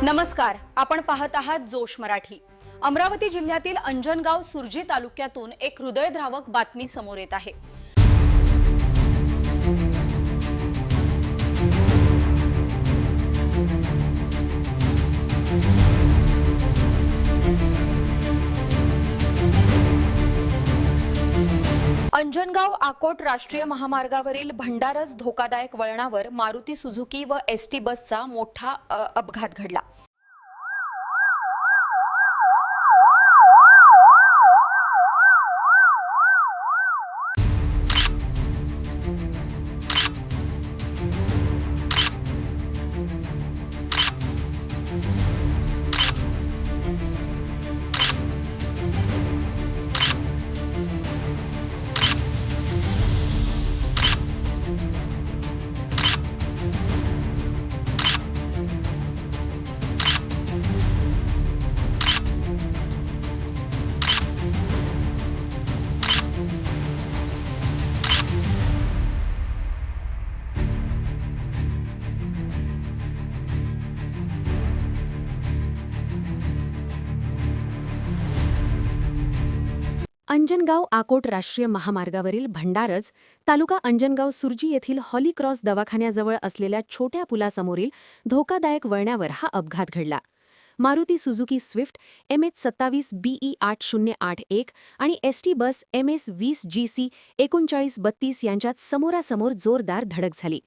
नमस्कार, आपण पाहत आहात जोश मराठी। अमरावती जिल्ह्यातील अंजनगाव सुरजी तालुक्यातून एक हृदयद्रावक बातमी समोर येत आहे। अंजनगाव आकोट राष्ट्रीय महामार्गावरील भंडारज धोकादायक वळणावर मारुती सुझुकी व एसटी बसचा मोठा अपघात घडला। अंजनगाव आकोट राष्ट्रीय महामार्गावरील भंडारज तालुका अंजनगाव सुरजी येथील हॉली क्रॉस दवाखान्याजवळ असलेल्या छोट्या पुलासमोरील धोकादायक वळणावर हा अपघात घडला। Maruti Suzuki Swift MS27 BE 8081 आणि एसटी बस MS 20 GC 3932 यांच्यात समोरासमोर जोरदार धडक झाली।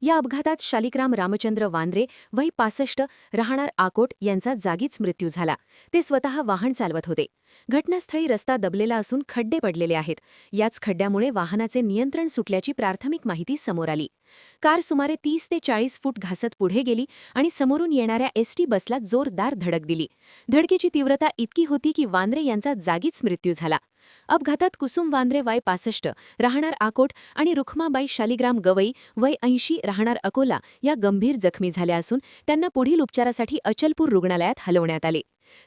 या अपघातात शालिग्राम रामचंद्र वांद्रे वय 65 राहणार आकोट यांचा जागीच मृत्यू झाला। ते स्वतः वाहन चालवत होते। घटनास्थळी रस्ता दबलेला असून खड्डे पडलेले आहेत। याच खड्ड्यामुळे वाहनाचे नियंत्रण सुटल्याची प्राथमिक माहिती समोर आली। कार सुमारे 30 ते 40 फूट घासत पुढे गेली आणि समोरून येणाऱ्या एसटी बसला जोरदार धडक दिली। धडकेची तीव्रता इतकी होती की वांद्रे यांचा जागीच मृत्यू झाला। अपघातात कुसुम वांद्रे वय 65 राहणार आकोट आणि रुखमाबाई शालिग्राम गवई वय 80 राहणार अकोला या गंभीर जखमी झाल्या असून त्यांना पुढील उपचारासाठी अचलपूर रुग्णालयात हलवण्यात आले।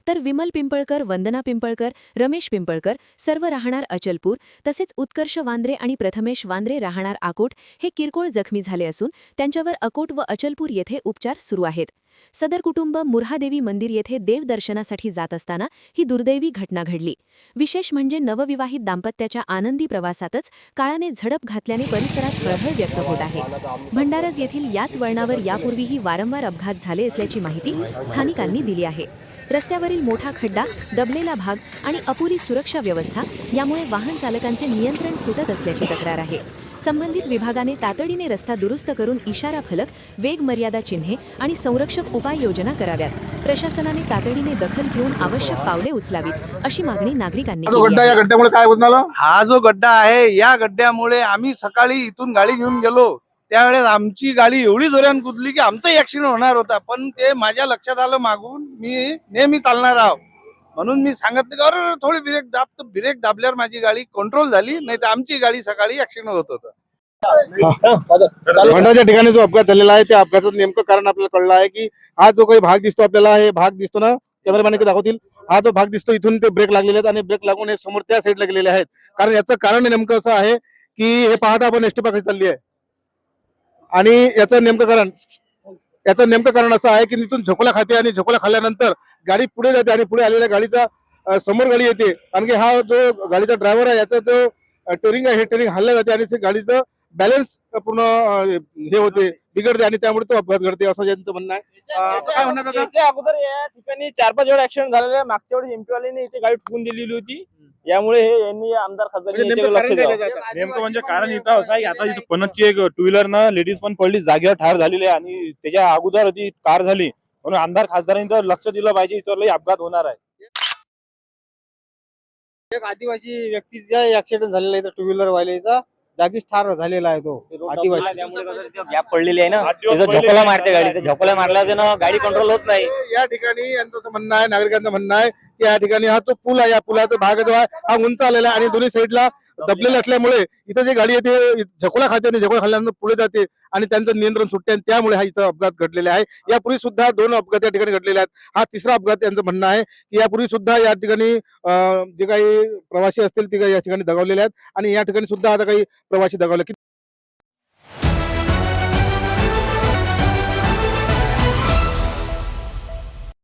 तर विमल पिंपळकर, वंदना पिंपळकर, रमेश पिंपळकर सर्व राहणार अचलपूर तसेच उत्कर्ष वांद्रे आणि प्रथमेश वांद्रे राहणार आकोट हे किरकोळ जखमी झाले असून त्यांच्यावर अकोट व अचलपूर येथे उपचार सुरू आहेत। सदर कुटुंब मुर्हादेवी मंदिर येथे देवदर्शनासाठी जात असताना ही दुर्दैवी घटना घडली। विशेष म्हणजे नवविवाहित दाम्पत्याच्या आनंदी प्रवासातच काळाने झडप घातल्याने परिसरात हळहळ व्यक्त होत आहे। भंडारज येथील याच वळणावर यापूर्वीही वारंवार अपघात झाले असल्याची माहिती स्थानिकांनी दिली आहे। रस्त्यावरील मोठा खड्डा, दबलेला भाग आणि अपुरी सुरक्षा व्यवस्था यामुळे वाहन चालकांचे नियंत्रण सुटत असल्याची तक्रार आहे। संबंधित विभागाने तातडीने रस्ता दुरुस्त करून इशारा फलक, वेग मर्यादा चिन्हे आणि संरक्षक उपाययोजना कराव्यात। प्रशासनाने तातडीने दखल घेऊन आवश्यक पावले उचलावीत अशी मागणी नागरिकांनी केली आहे। या गड्ड्यामुळे काय होत झालं? हा जो गड्डा आहे या गड्ड्यामुळे आम्ही सकाळी इथून गाडी घेऊन गेलो त्यावेळेस आमची गाडी एवढी जोराने कुदली की आमचा ऍक्सिडेंट होणार होता, पण ते माझ्या लक्षात आलं मागून मी नेहमी चालणार आहो म्हणून मी सांगितलं की अरे थोडी ब्रेक दाब, तर ब्रेक दाबल्यावर माझी गाडी कंट्रोल झाली, नाही तर आमची गाडी सकाळी ऍक्सिडेंट होत होतं। भंडारच्या ठिकाणी जो अपघात झालेला आहे त्या अपघाताचं नेमकं कारण आपल्याला कळलं आहे की हा जो काही भाग दिसतो आपल्याला, हे भाग दिसतो ना, कॅमेरामॅन दाखवतील, हा जो भाग दिसतो इथून ते ब्रेक लागलेले आहेत आणि ब्रेक लागून हे समोर त्या साईडला गेलेले आहेत। कारण याचं कारण नेमकं असं आहे की हे पाहता आपण एसटी पाकळी चालली आहे आणि याचं नेमकं कारण असं आहे की इथून झोकोला खाते आणि झोकोला खाल्ल्यानंतर गाडी पुढे जाते आणि पुढे आलेल्या गाडीचा समोर गाडी येते, कारण की हा जो गाडीचा ड्रायव्हर आहे याचा जो टेरिंग आहे हे टेरिंग हल्ल्या जाते आणि गाडीचं बॅलन्स पूर्ण हे होते, बिघडते आणि त्यामुळे तो अपघात घडते असं ज्यांचं म्हणणं आहे। काय म्हणणं आहे? याच्या अगोदर या ठिकाणी 4-5 वेळा ऍक्सिडेंट झालेला आहे। मागच्या वेळी एमपी वाल्याने इथे गाडी ठोकून दिलेली होती, यामुळे यांनी आमदार खासदारांनी याच्याकडे लक्ष द्यावं। नेमकं म्हणजे कारण इथं असं आहे, आता इथं पनतची एक टू व्हीलर ना लेडीज पण पडली, जागेवर ठार झालेली आहे आणि त्याच्या अगोदर ती कार झाली, म्हणून आमदार खासदारांनी तर लक्ष दिलं पाहिजे, इथं अपघात होणार आहे। एक आदिवासी व्यक्तीचा ऍक्सिडेंट झालेला आहे टू व्हीलर वाल्याचा, जागीच ठार झालेला आहे तो आदिवासी। गॅप पडलेली आहे ना, त्याचा झोकोला मारते गाडी, त्या झोकोला मारल्याने गाडी कंट्रोल होत नाही। या ठिकाणी यांचं म्हणणं आहे, नागरिकांचं म्हणणं आहे की या ठिकाणी हा जो पूल आहे या पुलाचा भाग जो आहे हा उंच आलेला आहे आणि दोन्ही साईडला दबलेला असल्यामुळे इथं जी गाडी येते झकोला खाते आणि झकोला खाल्ल्यानंतर पुढे जाते आणि त्यांचं नियंत्रण सुटते आणि त्यामुळे हा इथं अपघात घडलेला आहे। यापूर्वी सुद्धा 2 अपघात या ठिकाणी घडलेले आहेत, हा तिसरा अपघात यांचं म्हणणं आहे की यापूर्वी सुद्धा या ठिकाणी जे काही प्रवासी असतील ते या ठिकाणी दगावलेले आहेत आणि या ठिकाणी सुद्धा आता काही प्रवासी दगावले।